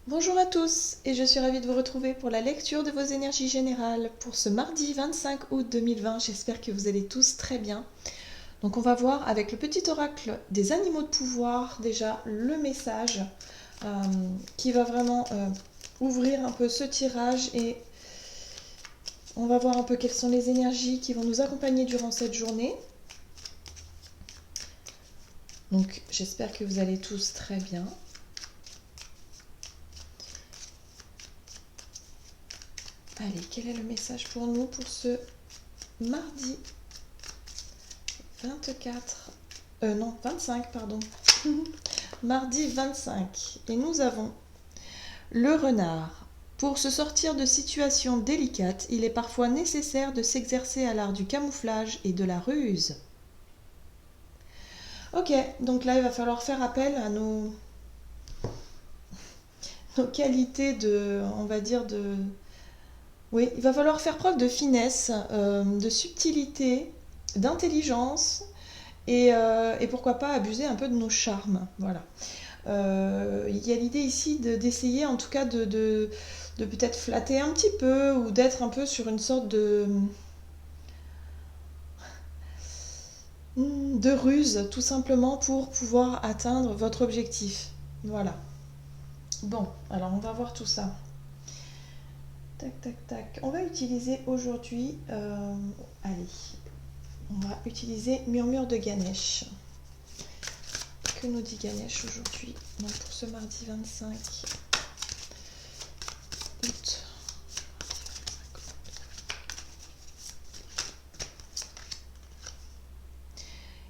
Bonjour à tous et je suis ravie de vous retrouver pour la lecture de vos énergies générales pour ce mardi 25 août 2020. J'espère que vous allez tous très bien. Donc on va voir avec le petit oracle des animaux de pouvoir déjà le message euh, qui va vraiment ouvrir un peu ce tirage et on va voir un peu quelles sont les énergies qui vont nous accompagner durant cette journée. Donc j'espère que vous allez tous très bien. Allez, quel est le message pour nous pour ce mardi 24, non, 25, pardon. Mardi 25. Et nous avons le renard. Pour se sortir de situations délicates, il est parfois nécessaire de s'exercer à l'art du camouflage et de la ruse. Ok, donc là, il va falloir faire appel à nos qualités de, on va dire, de... Oui, il va falloir faire preuve de finesse, de subtilité, d'intelligence et pourquoi pas abuser un peu de nos charmes. Voilà. Il y a l'idée ici d'essayer en tout cas de peut-être flatter un petit peu ou d'être un peu sur une sorte de ruse tout simplement pour pouvoir atteindre votre objectif. Voilà. Bon, alors on va voir tout ça. Tac, tac, tac. On va utiliser aujourd'hui... allez, on va utiliser Murmure de Ganesh. Que nous dit Ganesh aujourd'hui? Donc pour ce mardi 25 août.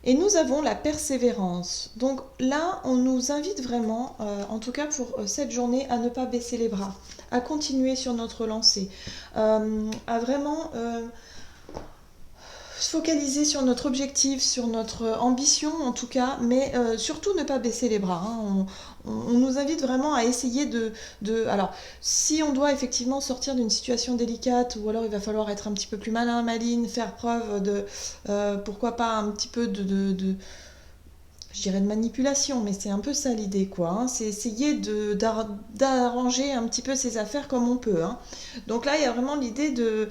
Et nous avons la persévérance. Donc là, on nous invite vraiment, en tout cas pour cette journée, à ne pas baisser les bras, à continuer sur notre lancée, à vraiment se focaliser sur notre objectif, sur notre ambition en tout cas, mais surtout ne pas baisser les bras. Hein. On nous invite vraiment à essayer Alors, si on doit effectivement sortir d'une situation délicate, ou alors il va falloir être un petit peu plus malin, maline, faire preuve de, pourquoi pas un petit peu je dirais de manipulation, mais c'est un peu ça l'idée, quoi. Hein. C'est essayer d'arranger un petit peu ses affaires comme on peut. Hein. Donc là, il y a vraiment l'idée de...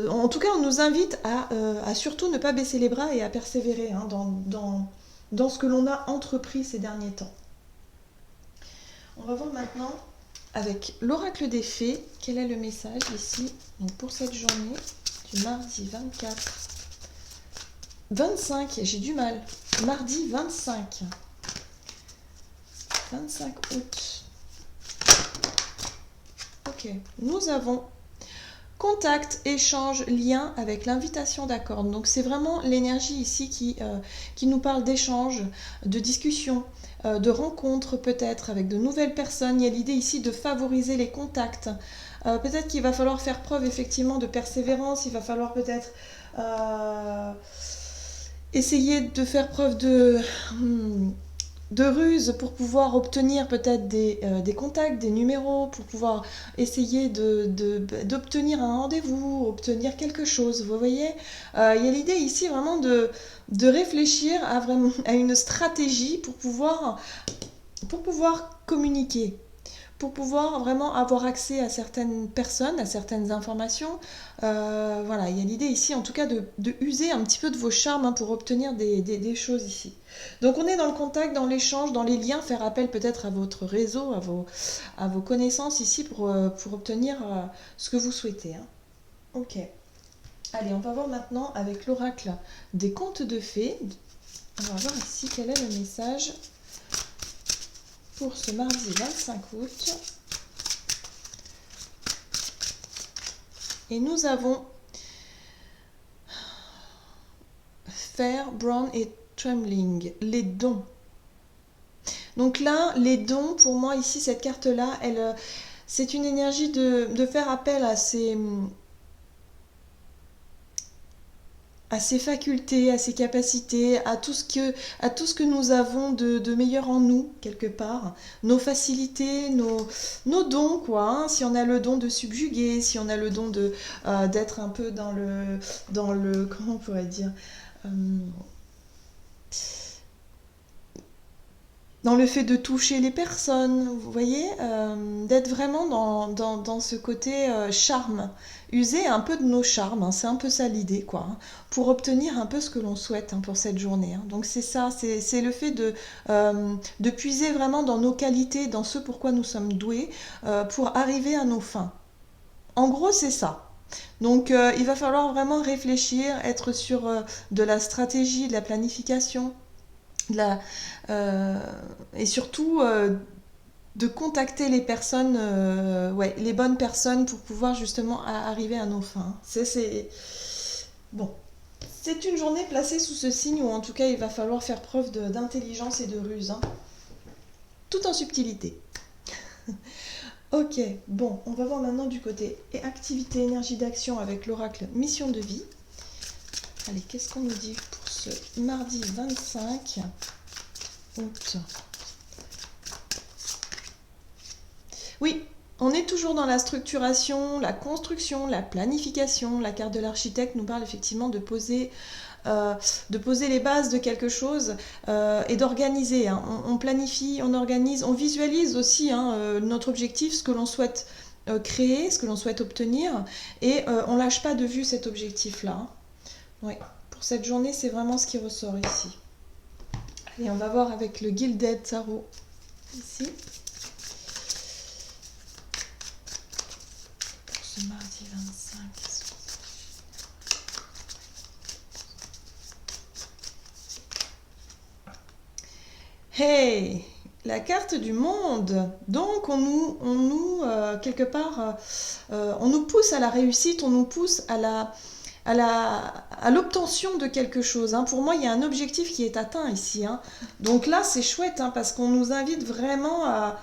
en tout cas, on nous invite à surtout ne pas baisser les bras et à persévérer hein, dans ce que l'on a entrepris ces derniers temps. On va voir maintenant avec l'oracle des fées, quel est le message ici donc pour cette journée du mardi 25, j'ai du mal. Mardi 25 août. Ok, nous avons contact, échange, lien avec l'invitation d'accord. Donc c'est vraiment l'énergie ici qui nous parle d'échange, de discussion, de rencontres peut-être avec de nouvelles personnes. Il y a l'idée ici de favoriser les contacts. Peut-être qu'il va falloir faire preuve effectivement de persévérance, il va falloir peut-être essayer de faire preuve de ruse pour pouvoir obtenir peut-être des contacts, des numéros, pour pouvoir essayer d'obtenir un rendez-vous, obtenir quelque chose. Vous voyez, il y a l'idée ici vraiment de réfléchir à une stratégie pour pouvoir communiquer, pour pouvoir vraiment avoir accès à certaines personnes, à certaines informations. Voilà, il y a l'idée ici en tout cas de user un petit peu de vos charmes hein, pour obtenir des choses ici. Donc on est dans le contact, dans l'échange, dans les liens, faire appel peut-être à votre réseau, à vos connaissances ici pour obtenir ce que vous souhaitez. Hein. Ok. Allez, on va voir maintenant avec l'oracle des contes de fées. On va voir ici quel est le message pour ce mardi 25 août. Et nous avons Fair, Brown et Trembling, les dons. Donc là, les dons, pour moi ici, cette carte-là, c'est une énergie de faire appel à ses facultés, à ses capacités, à tout ce que nous avons de meilleur en nous, quelque part. Nos facilités, nos dons, quoi. Hein. Si on a le don de subjuguer, si on a le don d'être un peu dans le... Comment on pourrait dire dans le fait de toucher les personnes, vous voyez, d'être vraiment dans ce côté charme, user un peu de nos charmes, hein, c'est un peu ça l'idée, quoi, hein, pour obtenir un peu ce que l'on souhaite, hein, pour cette journée, hein. Donc c'est ça, c'est le fait de puiser vraiment dans nos qualités, dans ce pourquoi nous sommes doués, pour arriver à nos fins. En gros, c'est ça. Donc il va falloir vraiment réfléchir, être sur de la stratégie, de la planification, de la, euh, et surtout de contacter les personnes, ouais, les bonnes personnes pour pouvoir justement arriver à nos fins. Bon. C'est une journée placée sous ce signe où en tout cas il va falloir faire preuve d'intelligence et de ruse, hein, tout en subtilité. Ok, bon, on va voir maintenant du côté et activité, énergie d'action avec l'oracle mission de vie. Allez, qu'est-ce qu'on nous dit pour ce mardi 25 août? Oui, on est toujours dans la structuration, la construction, la planification. La carte de l'architecte nous parle effectivement de poser les bases de quelque chose et d'organiser, hein. On planifie, on organise, on visualise aussi, hein, notre objectif, ce que l'on souhaite créer, ce que l'on souhaite obtenir, et on lâche pas de vue cet objectif-là, hein. Ouais. Pour cette journée, c'est vraiment ce qui ressort ici. Allez, on va voir avec le Gilded Tarot ici. Pour ce mardi 25. Hey, la carte du monde. Donc quelque part, on nous pousse à la réussite, on nous pousse à l'obtention de quelque chose, hein. Pour moi, il y a un objectif qui est atteint ici, hein. Donc là, c'est chouette, hein, parce qu'on nous invite vraiment à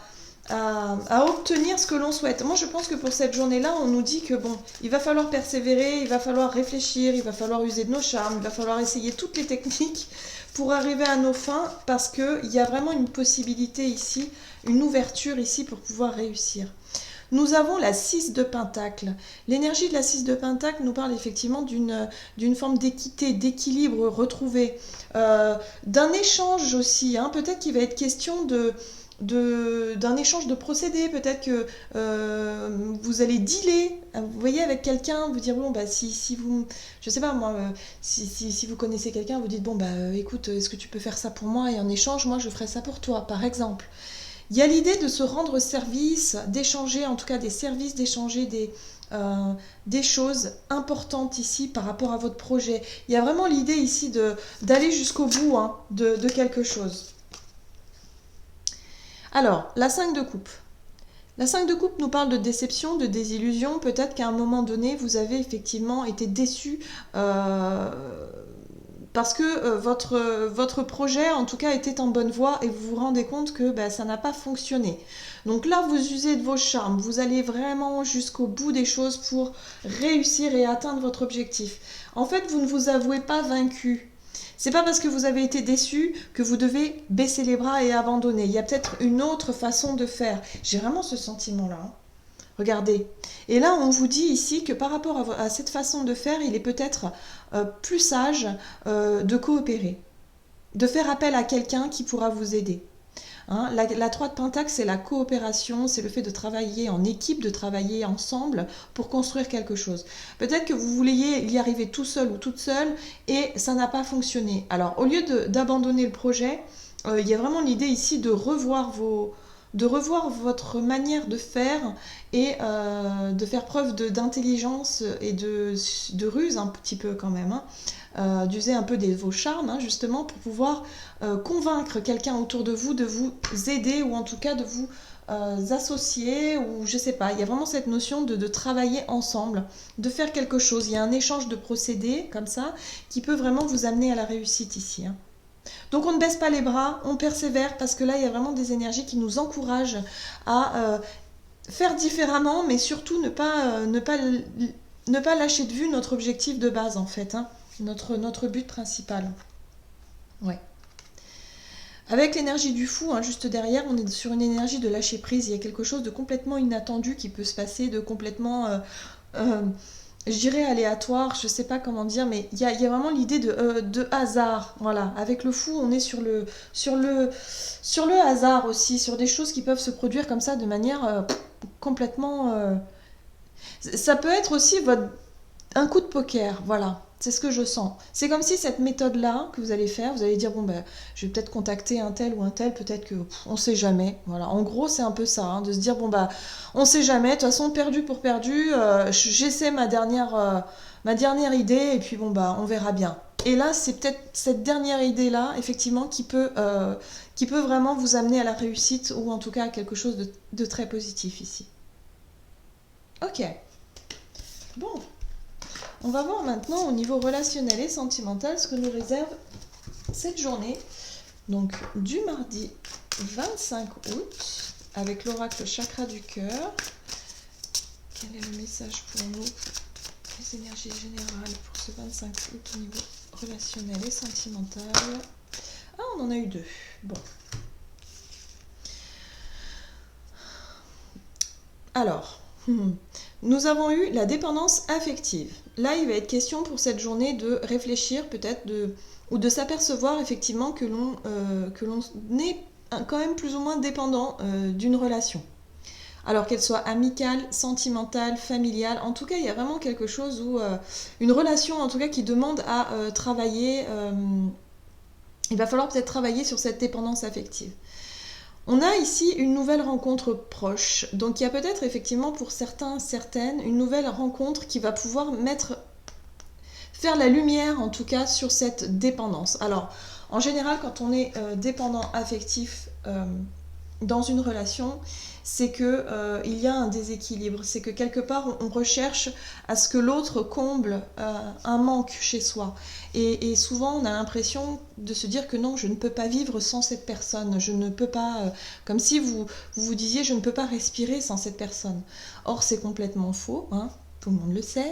obtenir ce que l'on souhaite. Moi, je pense que pour cette journée-là, on nous dit que bon, il va falloir persévérer, il va falloir réfléchir, il va falloir user de nos charmes, il va falloir essayer toutes les techniques pour arriver à nos fins, parce qu'il y a vraiment une possibilité ici, une ouverture ici pour pouvoir réussir. Nous avons la 6 de Pentacle. L'énergie de la 6 de Pentacle nous parle effectivement d'une forme d'équité, d'équilibre retrouvé, d'un échange aussi, hein. Peut-être qu'il va être question d'un échange de procédés, peut-être que vous allez dealer, vous voyez, avec quelqu'un, vous dire bon bah si vous, je sais pas moi, si vous connaissez quelqu'un, vous dites bon bah écoute, est-ce que tu peux faire ça pour moi, et en échange moi je ferai ça pour toi, par exemple. Il y a l'idée de se rendre service, d'échanger en tout cas des services, d'échanger des choses importantes ici par rapport à votre projet. Il y a vraiment l'idée ici d'aller jusqu'au bout, hein, de quelque chose. Alors, la 5 de coupe. La 5 de coupe nous parle de déception, de désillusion. Peut-être qu'à un moment donné, vous avez effectivement été déçu parce que votre projet, en tout cas, était en bonne voie et vous vous rendez compte que ça n'a pas fonctionné. Donc là, vous usez de vos charmes. Vous allez vraiment jusqu'au bout des choses pour réussir et atteindre votre objectif. En fait, vous ne vous avouez pas vaincu. C'est pas parce que vous avez été déçu que vous devez baisser les bras et abandonner. Il y a peut-être une autre façon de faire. J'ai vraiment ce sentiment-là, hein. Regardez. Et là, on vous dit ici que par rapport à cette façon de faire, il est peut-être plus sage de coopérer, de faire appel à quelqu'un qui pourra vous aider. Hein, la 3 de Pentacle, c'est la coopération, c'est le fait de travailler en équipe, de travailler ensemble pour construire quelque chose. Peut-être que vous vouliez y arriver tout seul ou toute seule et ça n'a pas fonctionné. Alors, au lieu d'abandonner le projet, il y a vraiment l'idée ici de revoir votre manière de faire et de faire preuve d'intelligence et de ruse un petit peu quand même, hein. D'user un peu vos charmes, hein, justement pour pouvoir convaincre quelqu'un autour de vous aider, ou en tout cas de vous associer, ou je sais pas. Il y a vraiment cette notion de travailler ensemble, de faire quelque chose. Il y a un échange de procédés comme ça qui peut vraiment vous amener à la réussite ici, hein. Donc on ne baisse pas les bras, on persévère, parce que là il y a vraiment des énergies qui nous encouragent à faire différemment, mais surtout ne pas lâcher de vue notre objectif de base, en fait, hein, notre but principal. Ouais. Avec l'énergie du fou, hein, juste derrière, on est sur une énergie de lâcher prise. Il y a quelque chose de complètement inattendu qui peut se passer, de complètement je dirais aléatoire, je sais pas comment dire, mais il y a vraiment l'idée de hasard, voilà. Avec le fou, on est sur le hasard aussi, sur des choses qui peuvent se produire comme ça de manière complètement... Ça peut être aussi un coup de poker, voilà. C'est ce que je sens. C'est comme si cette méthode-là que vous allez faire, vous allez dire, bon, ben, je vais peut-être contacter un tel ou un tel, peut-être que on sait jamais. Voilà. En gros, c'est un peu ça, hein, de se dire, bon, bah, on sait jamais. De toute façon, perdu pour perdu, j'essaie ma dernière idée, et puis bon, bah, on verra bien. Et là, c'est peut-être cette dernière idée-là, effectivement, qui peut vraiment vous amener à la réussite, ou en tout cas à quelque chose de très positif ici. Ok. Bon, on va voir maintenant au niveau relationnel et sentimental ce que nous réserve cette journée. Donc du mardi 25 août avec l'oracle chakra du cœur. Quel est le message pour nous, les énergies générales pour ce 25 août au niveau relationnel et sentimental? Ah, on en a eu deux. Bon. Alors, nous avons eu la dépendance affective. Là, il va être question pour cette journée de réfléchir peut-être ou de s'apercevoir effectivement que l'on est quand même plus ou moins dépendant d'une relation. Alors qu'elle soit amicale, sentimentale, familiale, en tout cas, il y a vraiment quelque chose où une relation en tout cas qui demande à travailler. Il va falloir peut-être travailler sur cette dépendance affective. On a ici une nouvelle rencontre proche, donc il y a peut-être effectivement pour certains, certaines, une nouvelle rencontre qui va pouvoir faire la lumière en tout cas sur cette dépendance. Alors, en général, quand on est dépendant affectif dans une relation, c'est que il y a un déséquilibre, c'est que quelque part on recherche à ce que l'autre comble un manque chez soi. Et souvent on a l'impression de se dire que non, je ne peux pas vivre sans cette personne, je ne peux pas, comme si vous disiez je ne peux pas respirer sans cette personne. Or c'est complètement faux, hein. Tout le monde le sait.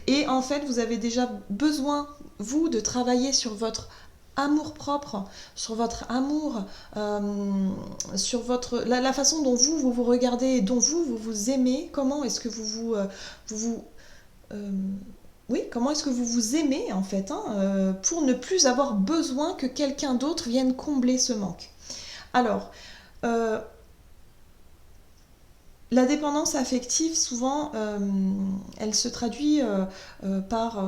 Et en fait, vous avez déjà besoin, vous, de travailler sur votre amour-propre, sur votre amour, sur la façon dont vous regardez, dont vous aimez, comment est-ce que euh, oui, comment est-ce que vous vous aimez en fait, hein, pour ne plus avoir besoin que quelqu'un d'autre vienne combler ce manque. Alors, euh, la dépendance affective, souvent, elle se traduit par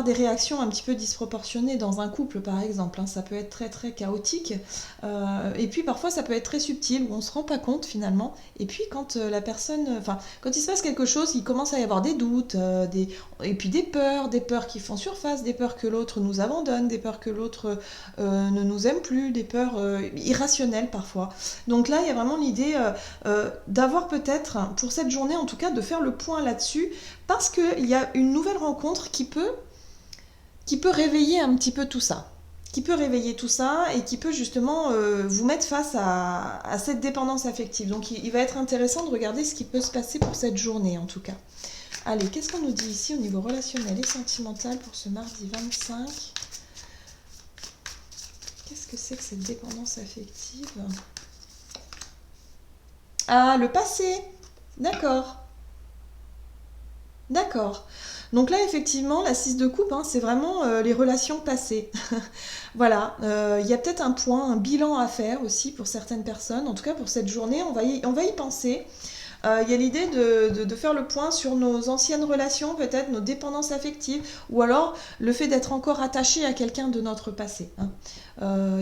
des réactions un petit peu disproportionnées dans un couple, par exemple, hein. Ça peut être très très chaotique. Et puis parfois, ça peut être très subtil, où on ne se rend pas compte finalement. Et puis quand la personne, enfin, quand il se passe quelque chose, il commence à y avoir des doutes, et puis des peurs qui font surface, des peurs que l'autre nous abandonne, des peurs que l'autre ne nous aime plus, des peurs irrationnelles parfois. Donc là, il y a vraiment l'idée d'avoir peut-être, pour cette journée en tout cas, de faire le point là-dessus, parce qu'il y a une nouvelle rencontre qui peut réveiller un petit peu tout ça. Qui peut réveiller tout ça et qui peut justement vous mettre face à cette dépendance affective. Donc il va être intéressant de regarder ce qui peut se passer pour cette journée en tout cas. Allez, qu'est-ce qu'on nous dit ici au niveau relationnel et sentimental pour ce mardi 25 ? Qu'est-ce que c'est que cette dépendance affective ? Ah, le passé. D'accord. D'accord. Donc là, effectivement, la 6 de coupe, hein, c'est vraiment les relations passées. Voilà, il y a peut-être un point, un bilan à faire aussi pour certaines personnes. En tout cas, pour cette journée, on va y penser. Il y a l'idée de faire le point sur nos anciennes relations, peut-être nos dépendances affectives, ou alors le fait d'être encore attaché à quelqu'un de notre passé, hein.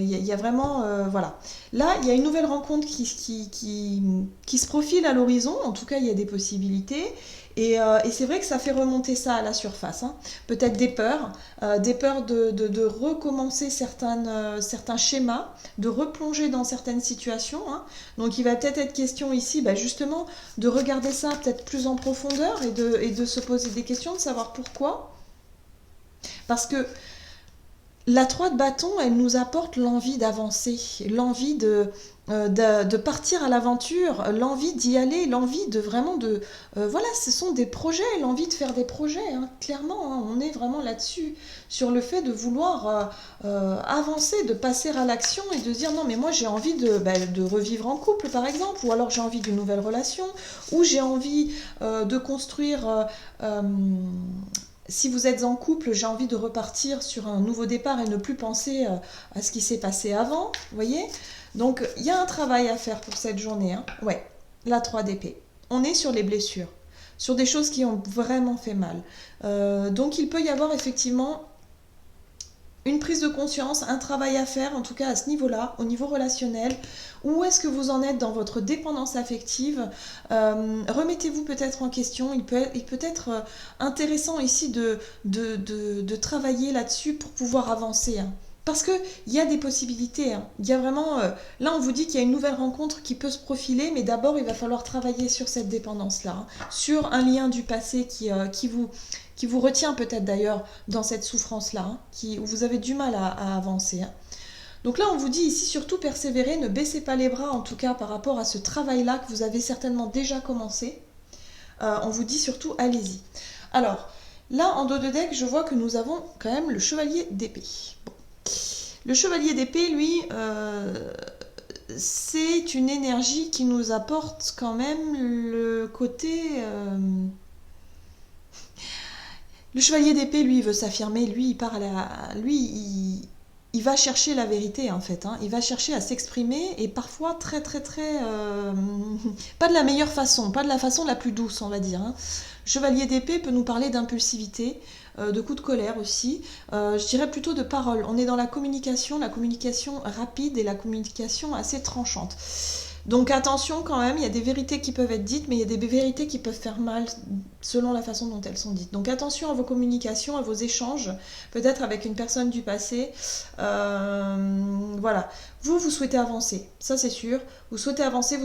Il y a vraiment... voilà. Là, il y a une nouvelle rencontre qui se profile à l'horizon, en tout cas, il y a des possibilités. Et c'est vrai que ça fait remonter ça à la surface, hein. Peut-être des peurs de recommencer certains schémas, de replonger dans certaines situations, hein. Donc il va peut-être être question ici, bah, justement, de regarder ça peut-être plus en profondeur et de se poser des questions, de savoir pourquoi. Parce que la 3 de bâton, elle nous apporte l'envie d'avancer, l'envie de partir à l'aventure, l'envie d'y aller, l'envie de vraiment de... voilà, ce sont des projets, l'envie de faire des projets, hein, clairement, hein, on est vraiment là-dessus, sur le fait de vouloir avancer, de passer à l'action et de se dire non mais moi j'ai envie de revivre en couple par exemple, ou alors j'ai envie d'une nouvelle relation, ou j'ai envie de construire... si vous êtes en couple, j'ai envie de repartir sur un nouveau départ et ne plus penser à ce qui s'est passé avant, vous voyez. Donc il y a un travail à faire pour cette journée, hein. Ouais, la 3 d'épée. On est sur les blessures, sur des choses qui ont vraiment fait mal. Donc il peut y avoir effectivement une prise de conscience, un travail à faire, en tout cas à ce niveau-là, au niveau relationnel. Où est-ce que vous en êtes dans votre dépendance affective? Remettez-vous peut-être en question. Il peut être intéressant ici de travailler là-dessus pour pouvoir avancer, hein. Parce qu'il y a des possibilités, hein. Il y a vraiment... là, on vous dit qu'il y a une nouvelle rencontre qui peut se profiler, mais d'abord, il va falloir travailler sur cette dépendance-là, hein, sur un lien du passé qui vous retient peut-être d'ailleurs dans cette souffrance-là, hein, où vous avez du mal à avancer, hein. Donc là, on vous dit ici surtout persévérer, ne baissez pas les bras en tout cas par rapport à ce travail-là que vous avez certainement déjà commencé. On vous dit surtout allez-y. Alors, là en dos de deck, je vois que nous avons quand même le chevalier d'épée. Bon. Le chevalier d'épée, lui, c'est une énergie qui nous apporte quand même le côté... Le chevalier d'épée, lui, il veut s'affirmer, lui, il parle il va chercher la vérité, en fait, hein. Il va chercher à s'exprimer, et parfois très, très, très... pas de la meilleure façon, pas de la façon la plus douce, on va dire, hein. Le chevalier d'épée peut nous parler d'impulsivité, de coups de colère aussi, je dirais plutôt de parole. On est dans la communication rapide et la communication assez tranchante. Donc attention quand même, il y a des vérités qui peuvent être dites, mais il y a des vérités qui peuvent faire mal selon la façon dont elles sont dites. Donc attention à vos communications, à vos échanges, peut-être avec une personne du passé. Voilà. Vous souhaitez avancer, ça c'est sûr. Vous souhaitez avancer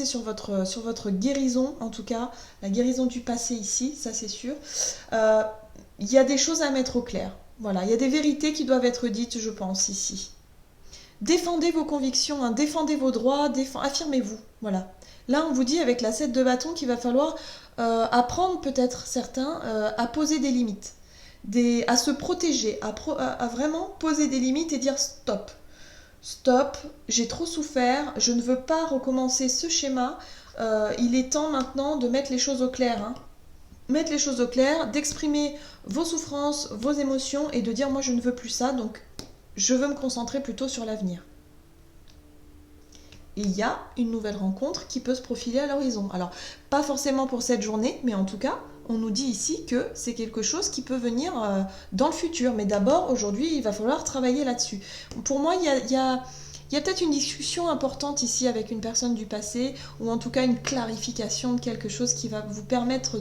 sur votre guérison, en tout cas, la guérison du passé ici, ça c'est sûr. Il y a des choses à mettre au clair. Voilà, il y a des vérités qui doivent être dites, je pense, ici. Défendez vos convictions, hein, défendez vos droits, affirmez-vous. Voilà. Là, on vous dit avec la 7 de bâton qu'il va falloir apprendre peut-être certains à poser des limites, à se protéger, à vraiment poser des limites et dire stop. Stop, j'ai trop souffert, je ne veux pas recommencer ce schéma. Il est temps maintenant de mettre les choses au clair, hein. Mettre les choses au clair, d'exprimer vos souffrances, vos émotions et de dire moi je ne veux plus ça, donc je veux me concentrer plutôt sur l'avenir. Il y a une nouvelle rencontre qui peut se profiler à l'horizon. Alors, pas forcément pour cette journée, mais en tout cas, on nous dit ici que c'est quelque chose qui peut venir dans le futur. Mais d'abord, aujourd'hui, il va falloir travailler là-dessus. Pour moi, il y a peut-être une discussion importante ici avec une personne du passé, ou en tout cas une clarification de quelque chose qui va vous permettre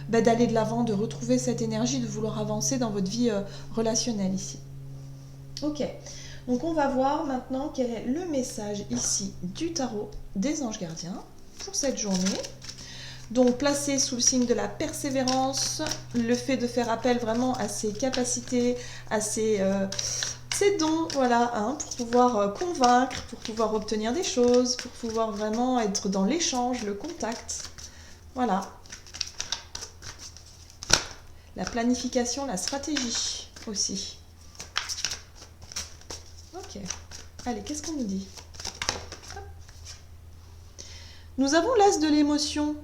d'aller de l'avant, de retrouver cette énergie, de vouloir avancer dans votre vie relationnelle ici. Ok, donc on va voir maintenant quel est le message ici du tarot des anges gardiens pour cette journée. Donc placé sous le signe de la persévérance, le fait de faire appel vraiment à ses capacités, à ses dons, voilà, hein, pour pouvoir convaincre, pour pouvoir obtenir des choses, pour pouvoir vraiment être dans l'échange, le contact. Voilà. La planification, la stratégie aussi. Ok. Allez, qu'est-ce qu'on nous dit? Nous avons l'as de l'émotion.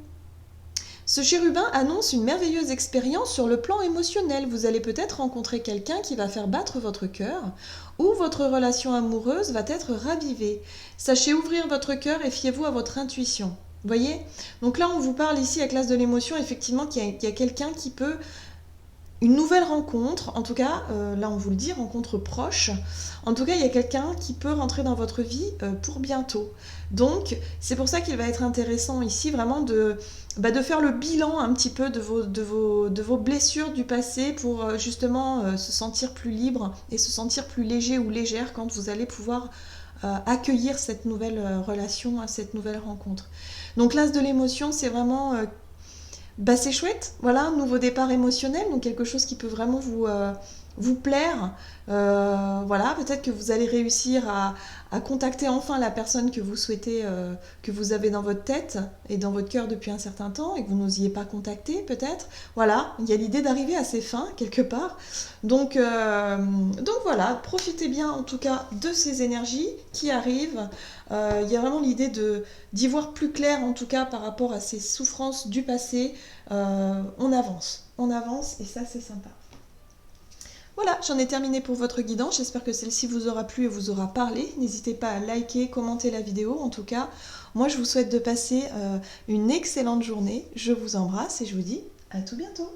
Ce chérubin annonce une merveilleuse expérience sur le plan émotionnel. Vous allez peut-être rencontrer quelqu'un qui va faire battre votre cœur ou votre relation amoureuse va être ravivée. Sachez ouvrir votre cœur et fiez-vous à votre intuition. Vous voyez? Donc là, on vous parle ici avec l'as de l'émotion, effectivement, qu'il y a quelqu'un qui peut... Une nouvelle rencontre, en tout cas, là on vous le dit, rencontre proche. En tout cas, il y a quelqu'un qui peut rentrer dans votre vie pour bientôt. Donc, c'est pour ça qu'il va être intéressant ici vraiment de faire le bilan un petit peu de vos blessures du passé pour justement se sentir plus libre et se sentir plus léger ou légère quand vous allez pouvoir accueillir cette nouvelle relation, cette nouvelle rencontre. Donc, l'as de l'émotion, c'est vraiment... c'est chouette, voilà, un nouveau départ émotionnel, donc quelque chose qui peut vraiment vous plaire. Voilà, peut-être que vous allez réussir à contacter enfin la personne que vous souhaitez, que vous avez dans votre tête et dans votre cœur depuis un certain temps et que vous n'osiez pas contacter peut-être. Voilà, il y a l'idée d'arriver à ses fins quelque part. Donc voilà, profitez bien en tout cas de ces énergies qui arrivent. Il y a vraiment l'idée d'y voir plus clair en tout cas par rapport à ces souffrances du passé. On avance et ça c'est sympa. Voilà, j'en ai terminé pour votre guidance. J'espère que celle-ci vous aura plu et vous aura parlé. N'hésitez pas à liker, commenter la vidéo. En tout cas, moi je vous souhaite de passer une excellente journée. Je vous embrasse et je vous dis à tout bientôt.